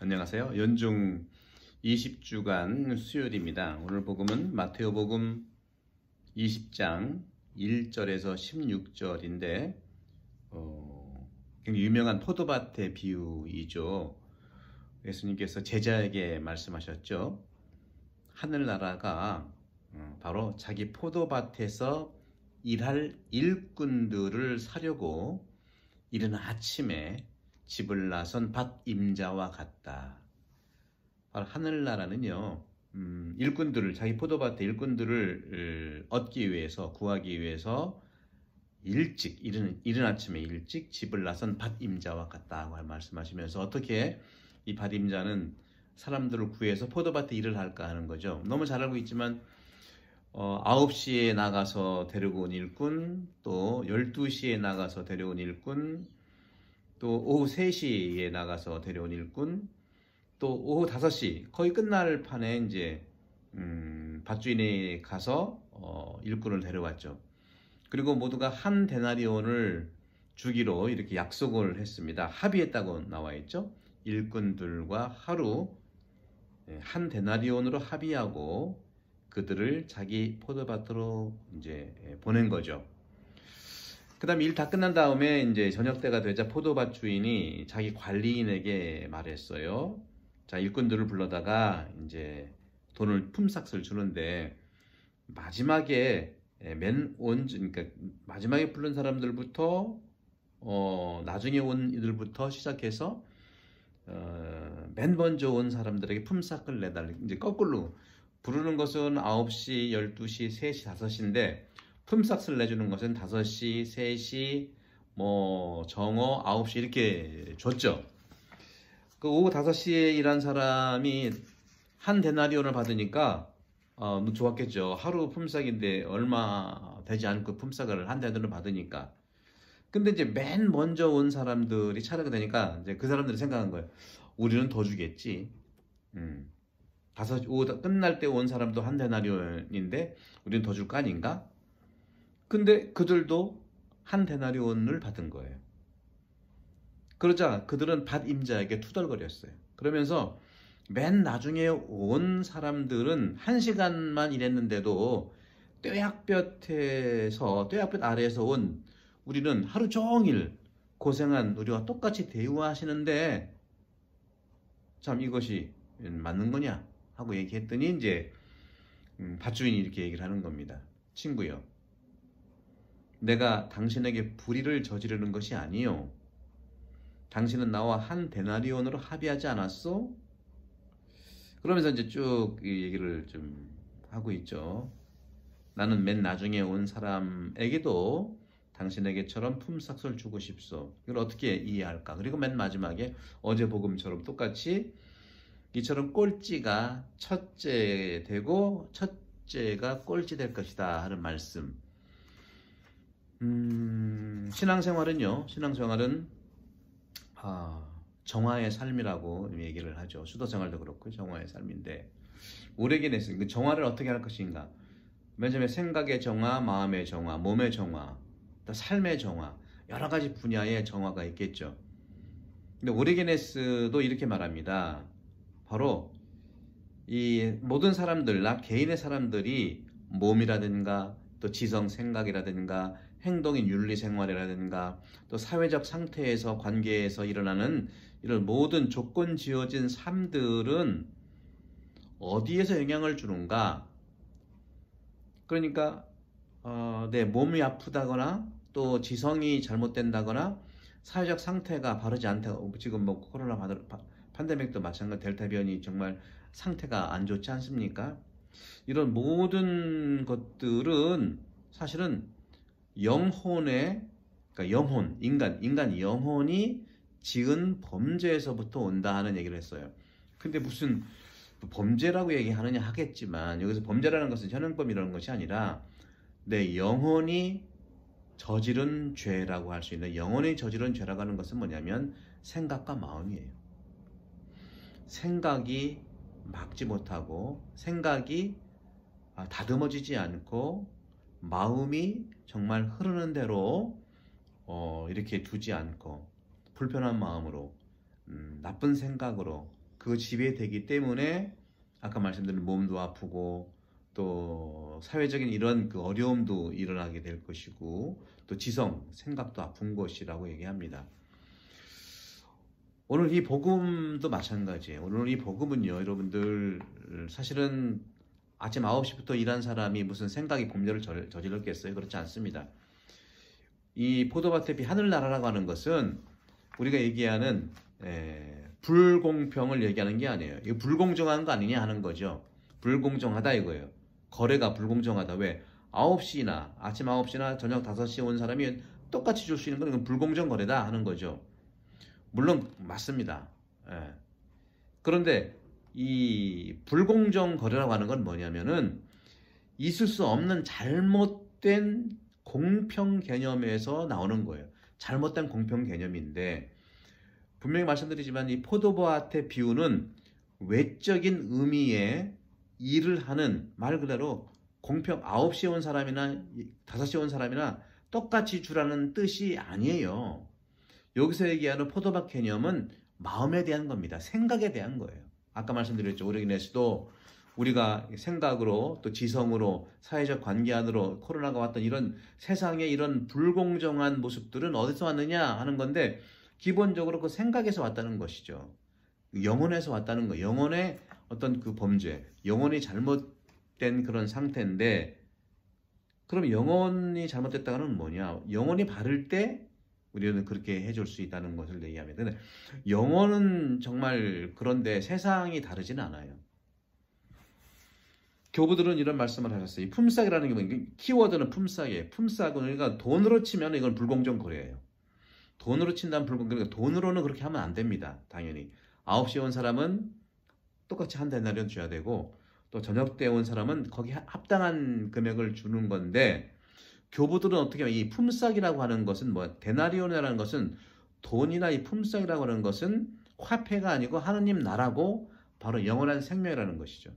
안녕하세요. 연중 20주간 수요일입니다. 오늘 복음은 마테오복음 20장 1절에서 16절인데 굉장히 유명한 포도밭의 비유이죠. 예수님께서 제자에게 말씀하셨죠. 하늘나라가 바로 자기 포도밭에서 일할 일꾼들을 사려고 이른 아침에 집을 나선 밭 임자와 같다. 하늘나라는요, 일꾼들을, 자기 포도밭의 일꾼들을 얻기 위해서, 구하기 위해서 이른 아침에 일찍 집을 나선 밭 임자와 같다고 말씀하시면서 어떻게 이 밭 임자는 사람들을 구해서 포도밭에 일을 할까 하는 거죠. 너무 잘 알고 있지만 9시에 나가서 데리고 온 일꾼, 또 12시에 나가서 데려온 일꾼, 또 오후 3시에 나가서 데려온 일꾼, 또 오후 5시 거의 끝날 판에 이제 밭주인이 가서 일꾼을 데려왔죠. 그리고 모두가 한 데나리온을 주기로 이렇게 약속을 했습니다. 합의했다고 나와 있죠. 일꾼들과 하루 한 데나리온으로 합의하고 그들을 자기 포도밭으로 이제 보낸 거죠. 그 다음에 일 다 끝난 다음에 이제 저녁 때가 되자 포도밭 주인이 자기 관리인에게 말했어요. 자, 일꾼들을 불러다가 이제 돈을 품삯을 주는데 마지막에 그러니까 마지막에 부른 사람들부터 나중에 온 이들부터 시작해서 맨 먼저 온 사람들에게 품삯을 내달라. 이제 거꾸로 부르는 것은 9시, 12시, 3시, 5시인데 품삯을 내주는 것은 5시, 3시, 정오, 9시 이렇게 줬죠. 그 오후 5시에 일한 사람이 한 데나리온을 받으니까 좋았겠죠. 하루 품삯인데 얼마 되지 않고 품삯을 한 데나리온을 받으니까. 근데 이제 맨 먼저 온 사람들이 차례가 되니까 이제 그 사람들이 생각한 거예요. 우리는 더 주겠지. 오후 끝날 때 온 사람도 한 데나리온인데 우리는 더 줄 거 아닌가? 근데 그들도 한 데나리온을 받은 거예요. 그러자 그들은 밭 임자에게 투덜거렸어요. 그러면서 맨 나중에 온 사람들은 1시간만 일했는데도 뙤약볕 아래에서 온 우리는 하루 종일 고생한 우리와 똑같이 대우하시는데 참 이것이 맞는 거냐 하고 얘기했더니 이제 밭주인이 이렇게 얘기를 하는 겁니다. 친구요, 내가 당신에게 불의를 저지르는 것이 아니요, 당신은 나와 한 데나리온으로 합의하지 않았소? 그러면서 이제 쭉 이 얘기를 좀 하고 있죠. 나는 맨 나중에 온 사람에게도 당신에게처럼 품삯을 주고 싶소. 이걸 어떻게 이해할까? 그리고 맨 마지막에 어제 복음처럼 똑같이 이처럼 꼴찌가 첫째 되고 첫째가 꼴찌 될 것이다 하는 말씀. 신앙생활은 정화의 삶이라고 얘기를 하죠. 수도생활도 그렇고 정화의 삶인데 우리에게는 그 정화를 어떻게 할 것인가? 맨 처음에 생각의 정화, 마음의 정화, 몸의 정화, 또 삶의 정화, 여러 가지 분야의 정화가 있겠죠. 근데 오리게네스도 이렇게 말합니다. 바로 이 모든 사람들, 나 개인의 사람들이 몸이라든가 또 지성 생각이라든가 행동인 윤리 생활이라든가 또 사회적 상태에서 관계에서 일어나는 이런 모든 조건 지어진 삶들은 어디에서 영향을 주는가? 그러니까 내 몸이 아프다거나 또 지성이 잘못된다거나 사회적 상태가 바르지 않다. 지금 코로나 팬데믹도 마찬가지, 델타 변이 정말 상태가 안 좋지 않습니까? 이런 모든 것들은 사실은 인간 영혼이 지은 범죄에서부터 온다 하는 얘기를 했어요. 근데 무슨 범죄라고 얘기하느냐 하겠지만 여기서 범죄라는 것은 현행범이라는 것이 아니라 내 영혼이 저지른 죄라고 할 수 있는, 영혼이 저지른 죄라고 하는 것은 뭐냐면 생각과 마음이에요. 생각이 막지 못하고 생각이 다듬어지지 않고 마음이 정말 흐르는 대로 이렇게 두지 않고 불편한 마음으로 나쁜 생각으로 그 지배되기 때문에 아까 말씀드린 몸도 아프고 또 사회적인 이런 그 어려움도 일어나게 될 것이고 또 지성, 생각도 아픈 것이라고 얘기합니다. 오늘 이 복음도 마찬가지예요. 오늘 이 복음은요, 여러분들 사실은 아침 9시부터 일한 사람이 무슨 생각이 범죄를 저질렀겠어요? 그렇지 않습니다. 이 포도밭에 비 하늘나라라고 하는 것은 우리가 얘기하는 불공평을 얘기하는 게 아니에요. 이거 불공정한 거 아니냐 하는 거죠. 불공정하다 이거예요. 거래가 불공정하다. 왜? 9시나 아침 9시나 저녁 5시에 온 사람이 똑같이 줄 수 있는 건 이건 불공정 거래다 하는 거죠. 물론 맞습니다. 그런데 이 불공정 거래라고 하는 건 뭐냐면은 있을 수 없는 잘못된 공평 개념에서 나오는 거예요. 잘못된 공평 개념인데 분명히 말씀드리지만 이 포도밭의 비유는 외적인 의미의 일을 하는 말 그대로 공평 9시에 온 사람이나 5시에 온 사람이나 똑같이 주라는 뜻이 아니에요. 여기서 얘기하는 포도밭 개념은 마음에 대한 겁니다. 생각에 대한 거예요. 아까 말씀드렸죠. 오르기네스도 우리가 생각으로 또 지성으로 사회적 관계 안으로 코로나가 왔던 이런 세상의 이런 불공정한 모습들은 어디서 왔느냐 하는 건데 기본적으로 그 생각에서 왔다는 것이죠. 영혼에서 왔다는 거. 영혼의 어떤 그 범죄, 영혼이 잘못된 그런 상태인데 그럼 영혼이 잘못됐다는 건 뭐냐? 영혼이 바를 때 우리는 그렇게 해줄 수 있다는 것을 얘기합니다. 근데 영혼은 정말 그런데 세상이 다르진 않아요. 교부들은 이런 말씀을 하셨어요. 이 품삯이라는 게 뭐예요? 키워드는 품삯이에요. 품삯은 그러니까 돈으로 치면 이건 불공정 거래예요. 돈으로 친다면 그러니까 돈으로는 그렇게 하면 안 됩니다. 당연히 9시에 온 사람은 똑같이 한 데나리온 줘야 되고 또 저녁 때 온 사람은 거기 합당한 금액을 주는 건데 교부들은 어떻게 하면 이 품삯이라고 하는 것은 뭐 데나리온이라는 것은 돈이나 이 품삯이라고 하는 것은 화폐가 아니고 하느님 나라고 바로 영원한 생명이라는 것이죠.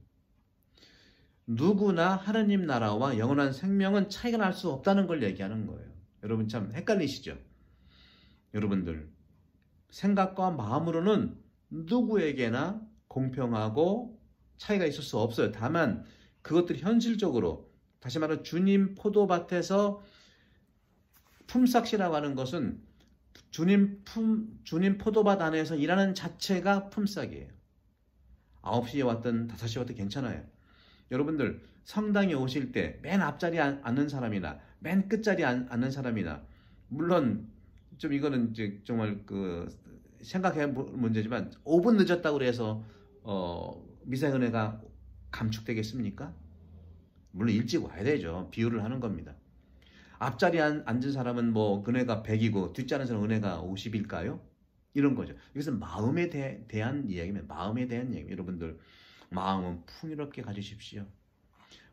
누구나 하느님 나라와 영원한 생명은 차이가 날 수 없다는 걸 얘기하는 거예요. 여러분 참 헷갈리시죠? 여러분들 생각과 마음으로는 누구에게나 공평하고 차이가 있을 수 없어요. 다만 그것들이 현실적으로 다시 말해 주님 포도밭에서 품삯이라고 하는 것은 주님 포도밭 안에서 일하는 자체가 품삯이에요. 9시에 왔든 5시에 왔든 괜찮아요. 여러분들 성당에 오실 때 맨 앞자리에 앉는 사람이나 맨 끝자리에 앉는 사람이나 물론 좀 이거는 이제 정말 그 생각해야 문제지만 5분 늦었다고 해서 미사의 은혜가 감축되겠습니까? 물론 일찍 와야 되죠. 비유를 하는 겁니다. 앞자리에 앉은 사람은 뭐 은혜가 100이고 뒷자리에 앉은 사람은 은혜가 50일까요? 이런 거죠. 이것은 마음에 대한 이야기입니다. 마음에 대한 이야기입니다. 여러분들 마음은 풍요롭게 가지십시오.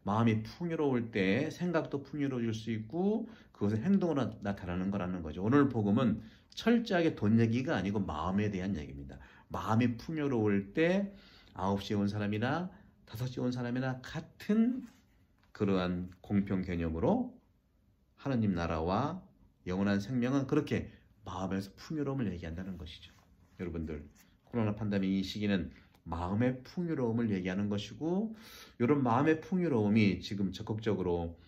마음이 풍요로울 때 생각도 풍요로워질 수 있고 그것은 행동으로 나타나는 거라는 거죠. 오늘 복음은 철저하게 돈 얘기가 아니고 마음에 대한 얘기입니다. 마음이 풍요로울 때 9시에 온 사람이나 5시에 온 사람이나 같은 그러한 공평 개념으로 하느님 나라와 영원한 생명은 그렇게 마음에서 풍요로움을 얘기한다는 것이죠. 여러분들 코로나 팬데믹 이 시기는 마음의 풍요로움을 얘기하는 것이고 이런 마음의 풍요로움이 지금 적극적으로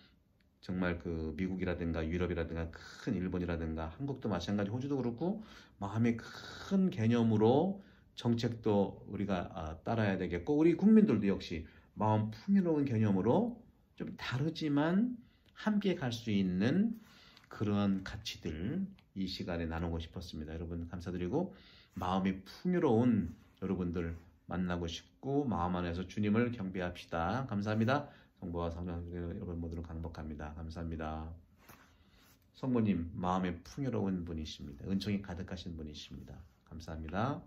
정말 그 미국이라든가 유럽이라든가 큰 일본이라든가 한국도 마찬가지 호주도 그렇고 마음의 큰 개념으로 정책도 우리가 따라야 되겠고 우리 국민들도 역시 마음 풍요로운 개념으로 좀 다르지만 함께 갈 수 있는 그런 가치들 이 시간에 나누고 싶었습니다. 여러분 감사드리고 마음이 풍요로운 여러분들 만나고 싶고 마음 안에서 주님을 경배합시다. 감사합니다. 성부와 성령 여러분 모두를 강복합니다. 감사합니다. 성모님 마음에 풍요로운 분이십니다. 은총이 가득하신 분이십니다. 감사합니다.